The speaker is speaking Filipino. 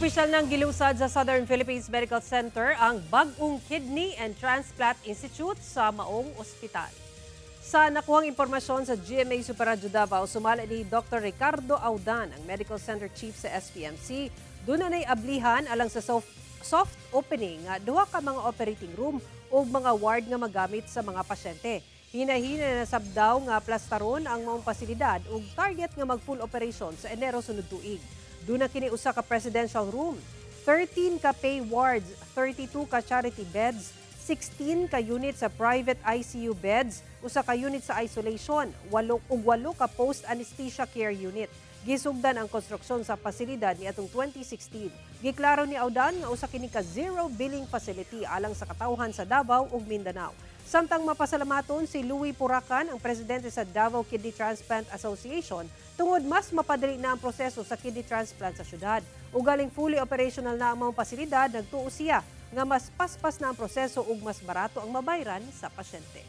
Opisyal ng gilusad sa Southern Philippines Medical Center ang Bagong Kidney and Transplant Institute sa Maong Ospital. Sa nakuhang impormasyon sa GMA Superradyo Davao, sumala ni Dr. Ricardo Audan, ang Medical Center Chief sa SPMC. Doon na ablihan alang sa soft opening duha ka mga operating room o mga ward nga magamit sa mga pasyente. Hinahina na sabdaw nga plastaron ang maong pasilidad ug target nga mag-full operation sa Enero sunod tuig. Doon na kini usa ka presidential room, 13 ka pay wards, 32 ka charity beds, 16 ka unit sa private ICU beds, usa ka unit sa isolation, 8 ka post-anesthesia care unit. Gisugdan ang konstruksyon sa pasilidad ni atong 2016. Giklaro ni Audan nga usa kini ka zero billing facility alang sa katawhan sa Davao ug Mindanao. Samtang mapasalamaton si Louie Puracan, ang presidente sa Davao Kidney Transplant Association, tungod mas mapadali na ang proseso sa kidney transplant sa syudad. Ugaling fully operational na ang mga pasilidad, nagtuo siya nga mas paspas na ang proseso ug mas barato ang mabayran sa pasyente.